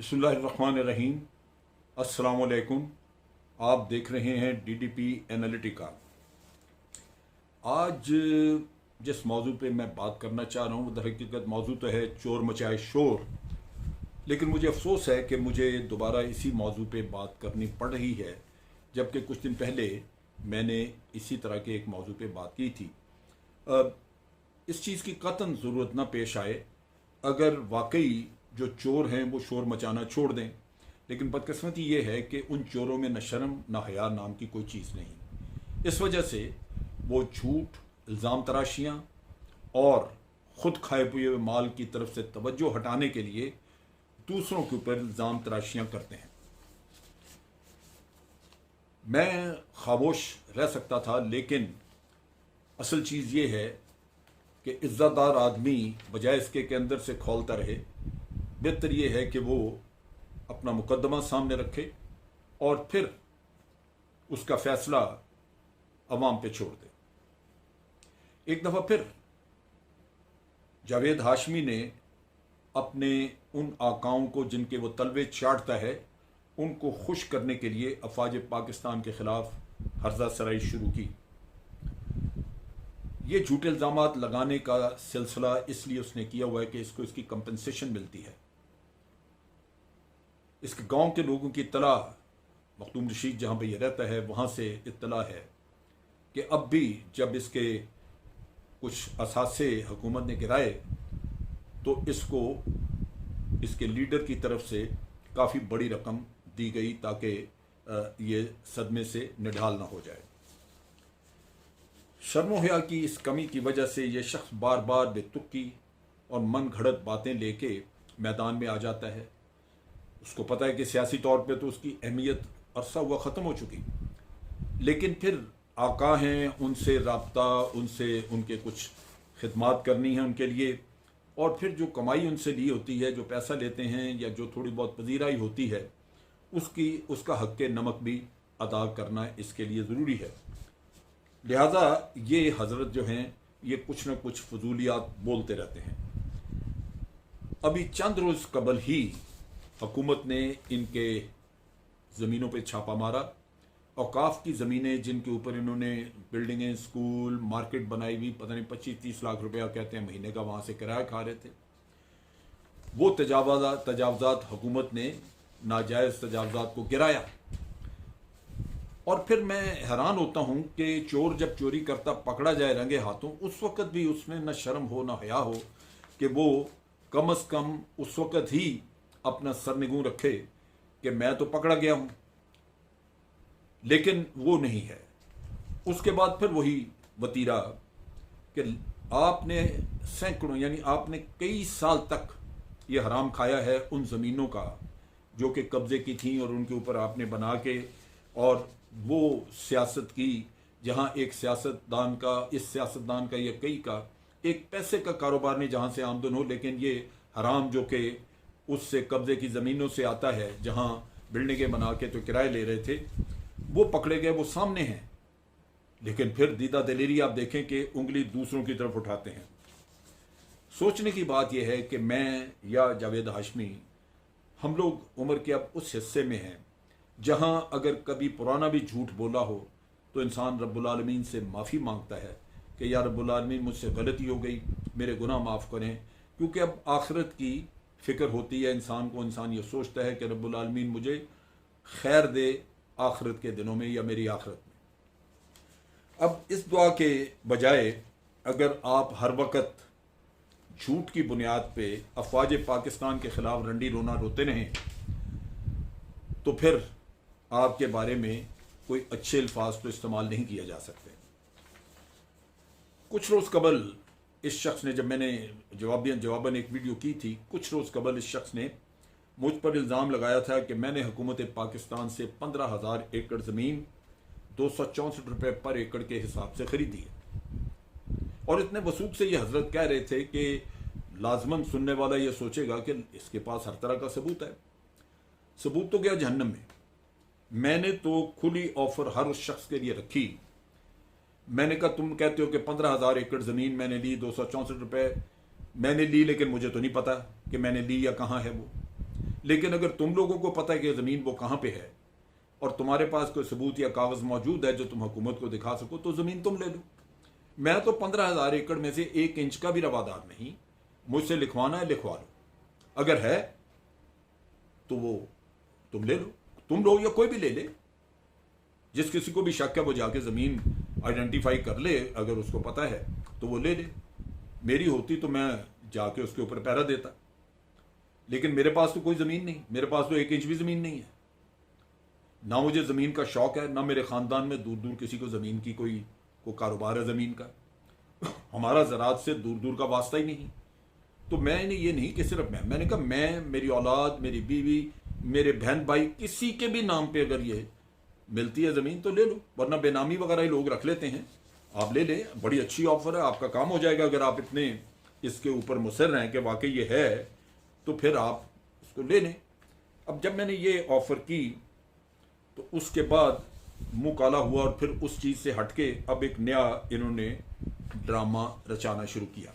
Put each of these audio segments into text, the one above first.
बिस्मिल्लाहिर्रहमानिर्रहीम। अस्सलाम वालेकुम। आप देख रहे हैं डीडीपी एनालिटिका। आज जिस मौजू पे मैं बात करना चाह रहा हूँ वो दरहकीकत मौजू तो है चोर मचाए शोर, लेकिन मुझे अफसोस है कि मुझे दोबारा इसी मौजू पे बात करनी पड़ रही है, जबकि कुछ दिन पहले मैंने इसी तरह के एक मौजू पे बात की थी। इस चीज़ की कतन ज़रूरत ना पेश आए अगर वाकई जो चोर हैं वो शोर मचाना छोड़ दें, लेकिन बदकिस्मती ये है कि उन चोरों में न शर्म न हया नाम की कोई चीज़ नहीं। इस वजह से वो झूठ, इल्ज़ाम तराशियाँ और ख़ुद खाए हुए माल की तरफ से तवज्जो हटाने के लिए दूसरों के ऊपर इल्ज़ाम तराशियाँ करते हैं। मैं खामोश रह सकता था, लेकिन असल चीज़ ये है कि इज़्ज़तदार आदमी बजाय इसके के अंदर से खोलता रहे, बेहतर ये है कि वो अपना मुकदमा सामने रखे और फिर उसका फैसला अवाम पे छोड़ दे। एक दफ़ा फिर जावेद हाशमी ने अपने उन आकाओं को जिनके वो तलवे चाटता है, उनको खुश करने के लिए अफवाज पाकिस्तान के ख़िलाफ़ हर्जा सराई शुरू की। ये झूठे इल्ज़ामात लगाने का सिलसिला इसलिए उसने किया हुआ है कि इसको इसकी कंपनसेशन मिलती है। इसके गांव के लोगों की इत्तला, मखदूम रशीद जहाँ पे ये रहता है वहाँ से इत्तला है कि अब भी जब इसके कुछ असासे हुकूमत ने गिराए तो इसको इसके लीडर की तरफ से काफ़ी बड़ी रकम दी गई ताकि ये सदमे से निढाल ना हो जाए। शर्म व हया की इस कमी की वजह से ये शख्स बार बार बेतुकी और मन घड़त बातें लेके मैदान में आ जाता है। उसको पता है कि सियासी तौर पे तो उसकी अहमियत अरसा हुआ ख़त्म हो चुकी, लेकिन फिर आका हैं, उनसे रब्ता, उनसे उनके कुछ खिदमात करनी है उनके लिए, और फिर जो कमाई उनसे ली होती है, जो पैसा लेते हैं या जो थोड़ी बहुत पजीराई होती है, उसका हक़ नमक भी अदा करना इसके लिए ज़रूरी है। लिहाजा ये हज़रत जो हैं ये कुछ न कुछ फजूलियात बोलते रहते हैं। अभी चंद रोज़ कबल ही हुकूमत ने इनके ज़मीनों पे छापा मारा। औकाफ की ज़मीनें जिनके ऊपर इन्होंने बिल्डिंगें, स्कूल, मार्केट बनाई हुई, पता नहीं 25-30 लाख रुपया कहते हैं महीने का वहाँ से किराया खा रहे थे, वो तजावज़ात हुकूमत ने नाजायज़ तजावज़ात को गिराया। और फिर मैं हैरान होता हूँ कि चोर जब चोरी करता पकड़ा जाए रंगे हाथों, उस वक़्त भी उसमें न शर्म हो न हया हो कि वो कम अज़ कम उस वक़्त ही अपना सरनिगूं रखे कि मैं तो पकड़ा गया हूँ, लेकिन वो नहीं है। उसके बाद फिर वही वतीरा कि आपने सैकड़ों यानी आपने कई साल तक ये हराम खाया है उन ज़मीनों का जो कि कब्ज़े की थी, और उनके ऊपर आपने बना के और वो सियासत की जहाँ एक सियासतदान का, इस सियासतदान का या कई का एक पैसे का कारोबार नहीं जहाँ से आमदन हो, लेकिन ये हराम जो कि उससे कब्ज़े की ज़मीनों से आता है, जहाँ बिल्डिंगें बना के तो किराए ले रहे थे, वो पकड़े गए, वो सामने हैं। लेकिन फिर दीदा दलेरी आप देखें कि उंगली दूसरों की तरफ उठाते हैं। सोचने की बात यह है कि मैं या जावेद हाशमी, हम लोग उम्र के अब उस हिस्से में हैं जहाँ अगर कभी पुराना भी झूठ बोला हो तो इंसान रब्बुल आलमीन से माफ़ी मांगता है कि या रब्बुल आलमीन मुझसे गलती हो गई, मेरे गुनाह माफ़ करें, क्योंकि अब आखिरत की फ़िक्र होती है इंसान को। इंसान ये सोचता है कि रब्बुल आलमीन मुझे खैर दे आखिरत के दिनों में या मेरी आखिरत में। अब इस दुआ के बजाय अगर आप हर वक्त झूठ की बुनियाद पे अफवाज पाकिस्तान के ख़िलाफ़ रंडी रोना रोते रहें तो फिर आपके बारे में कोई अच्छे अल्फाज तो इस्तेमाल नहीं किया जा सकते। कुछ रोज़ कबल इस शख्स ने, जब मैंने जवाबन एक वीडियो की थी, कुछ रोज़ कबल इस शख्स ने मुझ पर इल्ज़ाम लगाया था कि मैंने हुकूमत पाकिस्तान से 15,000 एकड़ ज़मीन 264 रुपये पर एकड़ के हिसाब से ख़रीदी है। और इतने वसूख से ये हज़रत कह रहे थे कि लाजमन सुनने वाला ये सोचेगा कि इसके पास हर तरह का सबूत है। सबूत तो क्या जहन्नम में। मैंने तो खुली ऑफर हर उस शख्स के लिए रखी। मैंने कहा तुम कहते हो कि 15,000 एकड़ ज़मीन मैंने ली, 264 रुपये मैंने ली, लेकिन मुझे तो नहीं पता कि मैंने ली या कहाँ है वो। लेकिन अगर तुम लोगों को पता है कि ज़मीन वो कहाँ पे है और तुम्हारे पास कोई सबूत या कागज़ मौजूद है जो तुम हुकूमत को दिखा सको, तो ज़मीन तुम ले लो। मैं तो 15,000 एकड़ में से 1 इंच का भी रवादार नहीं, मुझसे लिखवाना है लिखवा लो, अगर है तो वो तुम ले लो, तुम लो या कोई भी ले ले। जिस किसी को भी शक है वो जाके ज़मीन आइडेंटिफाई कर ले, अगर उसको पता है तो वो ले ले। मेरी होती तो मैं जाके उसके ऊपर पहरा देता, लेकिन मेरे पास तो कोई ज़मीन नहीं, मेरे पास तो 1 इंच भी ज़मीन नहीं है। ना मुझे ज़मीन का शौक़ है, ना मेरे ख़ानदान में दूर दूर किसी को ज़मीन की कोई कारोबार है ज़मीन का। हमारा ज़राअत से दूर दूर का वास्ता ही नहीं। तो मैंने ये नहीं कि सिर्फ मैंने कहा मैं, मेरी औलाद, मेरी बीवी, मेरे बहन भाई, किसी के भी नाम पे अगर ये मिलती है ज़मीन तो ले लो, वरना बेनामी वगैरह ही लोग रख लेते हैं। आप ले लें, बड़ी अच्छी ऑफ़र है, आपका काम हो जाएगा। अगर आप इतने इसके ऊपर मुसर हैं कि वाकई ये है, तो फिर आप इसको ले लें। अब जब मैंने ये ऑफ़र की तो उसके बाद मुंह काला हुआ और फिर उस चीज़ से हटके अब एक नया इन्होंने ड्रामा रचाना शुरू किया।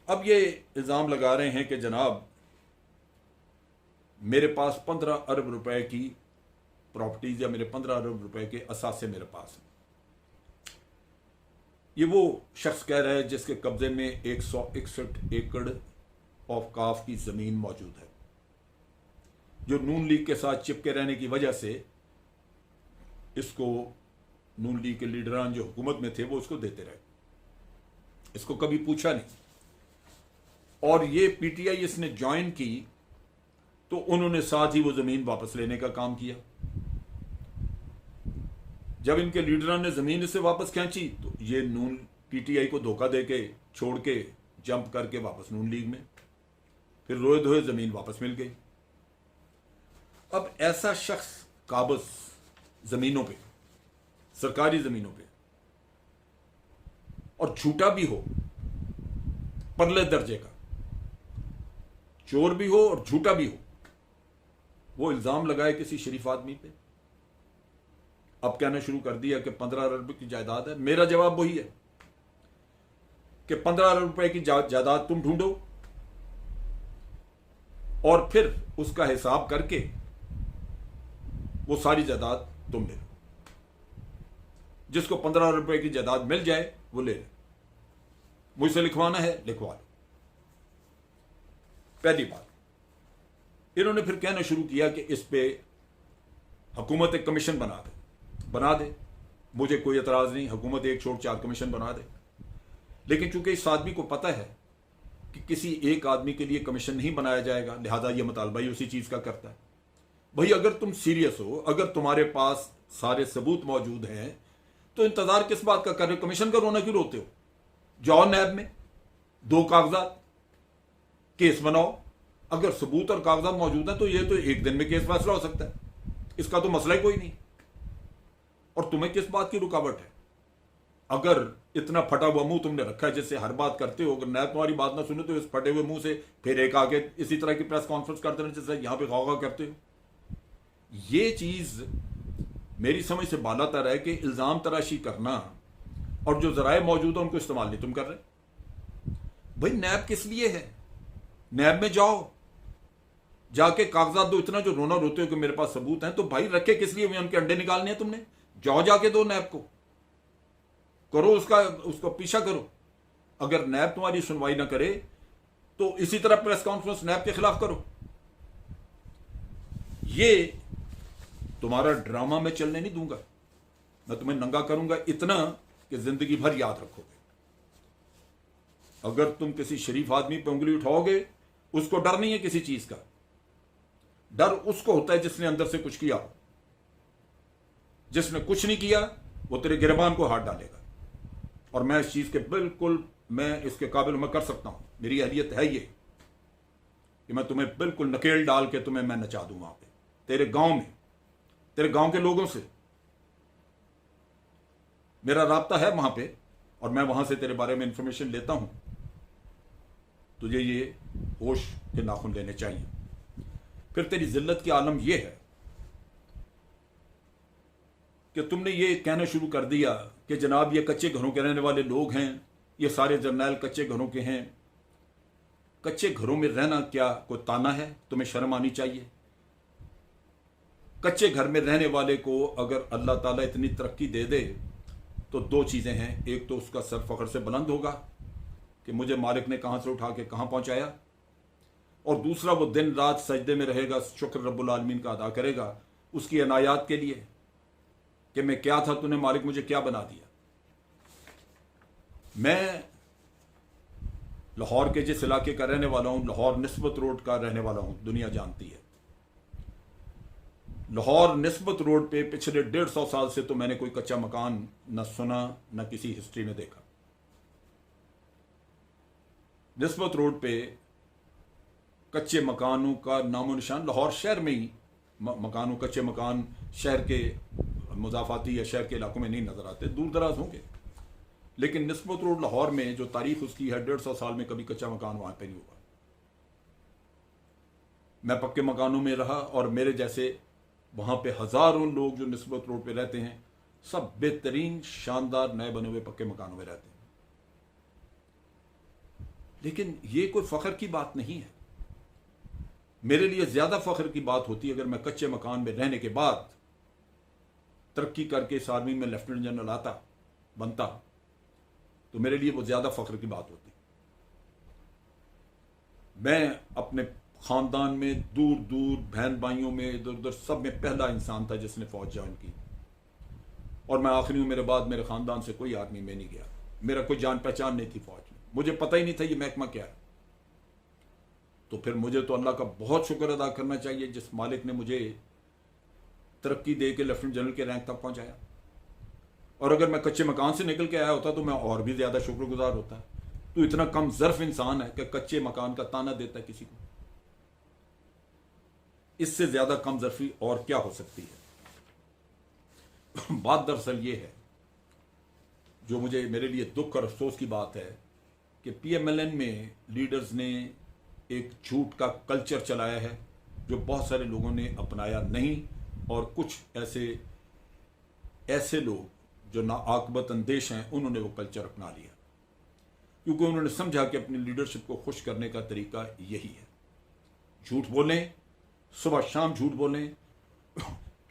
अब ये इल्ज़ाम लगा रहे हैं कि जनाब मेरे पास 15 अरब रुपए की प्रॉपर्टीज या मेरे 15 अरब रुपए के असासे मेरे पास हैं। ये वो शख्स कह रहा है जिसके कब्जे में 161 एकड़ औकाफ की ज़मीन मौजूद है, जो नून लीग के साथ चिपके रहने की वजह से इसको नून लीग के लीडरान जो हुकूमत में थे वो उसको देते रहे, इसको कभी पूछा नहीं। और ये पीटीआई इसने ज्वाइन की तो उन्होंने साथ ही वो ज़मीन वापस लेने का काम किया। जब इनके लीडरान ने ज़मीन इससे वापस खींची तो ये नून पीटीआई को धोखा दे के छोड़ के जंप करके वापस नून लीग में, फिर रोए धोए ज़मीन वापस मिल गई। अब ऐसा शख्स काबज़ ज़मीनों पे, सरकारी ज़मीनों पे, और झूठा भी हो, परले दर्जे का चोर भी हो और झूठा भी हो, वो इल्ज़ाम लगाए किसी शरीफ आदमी पे, अब कहना शुरू कर दिया कि 15 अरब की जायदाद है। मेरा जवाब वही है कि 15 अरब रुपए की जायदाद तुम ढूंढो और फिर उसका हिसाब करके वो सारी जायदाद तुम ले लो। जिसको 15 अरब रुपए की जायदाद मिल जाए वो ले ले, मुझसे लिखवाना है लिखवा लो। पहली बात। इन्होंने फिर कहना शुरू किया कि इस पे हुकूमत एक कमीशन बना दे, मुझे कोई एतराज़ नहीं, हुकूमत 1 छोड़ 4 कमीशन बना दे। लेकिन चूंकि इस आदमी को पता है कि किसी एक आदमी के लिए कमीशन नहीं बनाया जाएगा, लिहाजा ये मुतालबा ही उसी चीज़ का करता है। भाई अगर तुम सीरियस हो, अगर तुम्हारे पास सारे सबूत मौजूद हैं, तो इंतज़ार किस बात का कर रहे हो? कमीशन का रोना क्यों रोते हो? जाओ नैब में, 2 कागजात, केस बनाओ। अगर सबूत और कागजात मौजूद हैं तो ये तो 1 दिन में केस फैसला हो सकता है, इसका तो मसला ही कोई नहीं। और तुम्हें किस बात की रुकावट है? अगर इतना फटा हुआ मुंह तुमने रखा है जिससे हर बात करते हो, अगर नैब तुम्हारी बात ना सुने तो इस फटे हुए मुंह से फिर एक आगे इसी तरह की प्रेस कॉन्फ्रेंस करते रहे जैसे यहां पे गौगा करते हो। ये चीज मेरी समझ से बालातर है कि इल्जाम तराशी करना और जो जराए मौजूद है उनको इस्तेमाल नहीं तुम कर रहे। भाई नैब किस लिए है? नैब में जाओ, जाके कागजात दो। इतना जो रोना रोते हो कि मेरे पास सबूत हैं, तो भाई रखे किस लिए? उनके अंडे निकालने हैं तुमने? जाओ जाके दो नैब को, करो उसका पीछा करो। अगर नैब तुम्हारी सुनवाई ना करे तो इसी तरह प्रेस कॉन्फ्रेंस नैब के खिलाफ करो। ये तुम्हारा ड्रामा मैं चलने नहीं दूंगा, मैं तुम्हें नंगा करूंगा इतना कि जिंदगी भर याद रखोगे। अगर तुम किसी शरीफ आदमी पर उंगली उठाओगे, उसको डर नहीं है किसी चीज का, डर उसको होता है जिसने अंदर से कुछ किया हो। जिसने कुछ नहीं किया वो तेरे गिरबान को हाथ डालेगा। और मैं इस चीज के बिल्कुल, मैं इसके काबिल मैं कर सकता हूं, मेरी अहलियत है ये कि मैं तुम्हें बिल्कुल नकेल डाल के तुम्हें मैं नचा दूं वहां पे, तेरे गांव में, तेरे गांव के लोगों से मेरा राब्ता है वहां पे, और मैं वहां से तेरे बारे में इंफॉर्मेशन लेता हूं। तुझे ये होश के नाखून लेने चाहिए। फिर तेरी जिल्लत की आलम यह है कि तुमने ये कहना शुरू कर दिया कि जनाब ये कच्चे घरों के रहने वाले लोग हैं, ये सारे जर्नैल कच्चे घरों के हैं। कच्चे घरों में रहना क्या कोई ताना है? तुम्हें शर्म आनी चाहिए। कच्चे घर में रहने वाले को अगर अल्लाह ताला इतनी तरक्की दे दे तो दो चीज़ें हैं, एक तो उसका सर फख्र से बुलंद होगा कि मुझे मालिक ने कहाँ से उठा के कहाँ पहुँचाया, और दूसरा वो दिन रात सजदे में रहेगा, शुक्र रब्बुल आलमीन का अदा करेगा उसकी अनायात के लिए कि मैं क्या था, तूने मालिक मुझे क्या बना दिया। मैं लाहौर के जिस इलाके का रहने वाला हूँ, लाहौर निस्बत रोड का रहने वाला हूँ, दुनिया जानती है। लाहौर निस्बत रोड पे पिछले 150 साल से तो मैंने कोई कच्चा मकान न सुना न किसी हिस्ट्री में देखा। निस्बत रोड पे कच्चे मकानों का नामो निशान, लाहौर शहर में ही मकानों कच्चे मकान शहर के मुजाफाती या शहर के इलाकों में नहीं नजर आते, दूर दराज होंगे, लेकिन निस्बत रोड लाहौर में जो तारीख उसकी है 150 साल में कभी कच्चा मकान वहां पे नहीं हुआ। मैं पक्के मकानों में रहा और मेरे जैसे वहां पे हजारों लोग जो निस्बत रोड पे रहते हैं सब बेहतरीन शानदार नए बने हुए पक्के मकानों में रहते हैं। लेकिन ये कोई फख्र की बात नहीं है। मेरे लिए ज्यादा फख्र की बात होती अगर मैं कच्चे मकान में रहने के बाद तरक्की करके इस आर्मी में लेफ्टिनेंट जनरल बनता तो मेरे लिए वो ज्यादा फख्र की बात होती। मैं अपने खानदान में दूर दूर बहन भाइयों में इधर उधर सब में पहला इंसान था जिसने फौज ज्वाइन की, और मैं आखिरी में मेरे बाद मेरे खानदान से कोई आर्मी में नहीं गया। मेरा कोई जान पहचान नहीं थी फौज में, मुझे पता ही नहीं था ये महकमा क्या है। तो फिर मुझे तो अल्लाह का बहुत शुक्र अदा करना चाहिए जिस मालिक ने मुझे तरक्की दे के लेफ्टिनेंट जनरल के रैंक तक पहुंचाया। और अगर मैं कच्चे मकान से निकल के आया होता तो मैं और भी ज्यादा शुक्रगुजार होता। तो इतना कम ज़र्फ इंसान है कि कच्चे मकान का ताना देता है किसी को। इससे ज्यादा कम ज़र्फी और क्या हो सकती है। बात दरअसल ये है, जो मुझे मेरे लिए दुख और अफसोस की बात है कि पीएमएलएन में लीडर्स ने एक झूठ का कल्चर चलाया है जो बहुत सारे लोगों ने अपनाया नहीं, और कुछ ऐसे लोग जो नाआकबत अंदेश हैं उन्होंने वो कल्चर अपना लिया, क्योंकि उन्होंने समझा कि अपनी लीडरशिप को खुश करने का तरीका यही है, झूठ बोलें, सुबह शाम झूठ बोलें,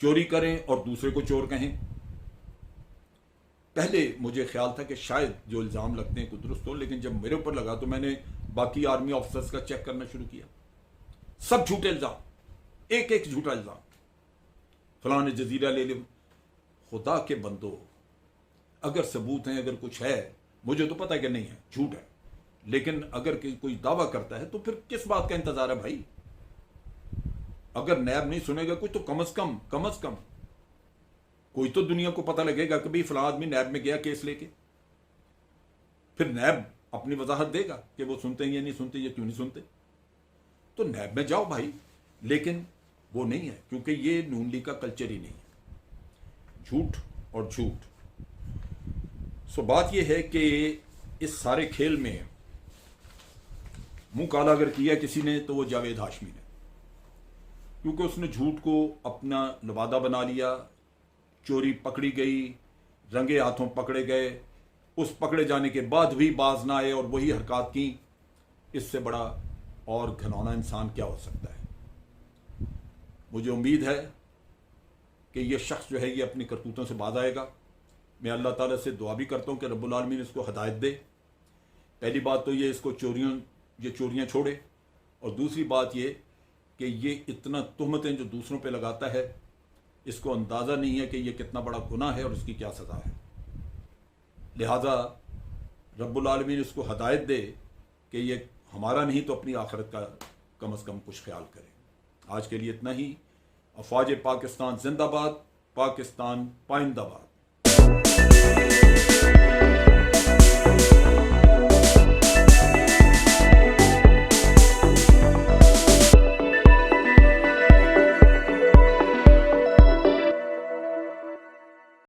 चोरी करें और दूसरे को चोर कहें। पहले मुझे ख्याल था कि शायद जो इल्ज़ाम लगते हैं कुछ दुरुस्त हो, लेकिन जब मेरे ऊपर लगा तो मैंने बाकी आर्मी ऑफिसर्स का चेक करना शुरू किया। सब झूठे इल्ज़ाम, एक एक झूठा इल्ज़ाम, फलां ने जजीरा ले लिया। खुदा के बंदो, अगर सबूत हैं, अगर कुछ है, मुझे तो पता है कि नहीं है, झूठ है, लेकिन अगर कोई दावा करता है तो फिर किस बात का इंतजार है भाई। अगर नैब नहीं सुनेगा कुछ तो कम अज कम कोई तो दुनिया को पता लगेगा कि भाई फलां आदमी नैब में गया केस लेके, फिर नैब अपनी वजाहत देगा कि वो सुनते हैं या नहीं सुनते, या क्यों नहीं सुनते। तो नैब में जाओ भाई, लेकिन वो नहीं है, क्योंकि ये नून लीग का कल्चर ही नहीं है, झूठ और झूठ। सो बात यह है कि इस सारे खेल में मुंह काला अगर किया किसी ने तो वो जावेद हाशमी ने, क्योंकि उसने झूठ को अपना लवादा बना लिया। चोरी पकड़ी गई, रंगे हाथों पकड़े गए, उस पकड़े जाने के बाद भी बाज ना आए और वही हरकत की। इससे बड़ा और घिनौना इंसान क्या हो सकता है। मुझे उम्मीद है कि ये शख्स जो है ये अपनी करतूतों से बाज आएगा। मैं अल्लाह ताला से दुआ भी करता हूँ कि रब्बुल आलमीन इसको हदायत दे। पहली बात तो ये इसको चोरियाँ छोड़े, और दूसरी बात ये कि ये इतना तुहमतें जो दूसरों पे लगाता है, इसको अंदाज़ा नहीं है कि ये कितना बड़ा गुनाह है और इसकी क्या सज़ा है। लिहाजा रब्बुल आलमीन इसको हदायत दे कि ये हमारा नहीं तो अपनी आखिरत का कम से कम कुछ ख्याल करे। आज के लिए इतना ही। अफवाज पाकिस्तान जिंदाबाद, पाकिस्तान पाइंदाबाद।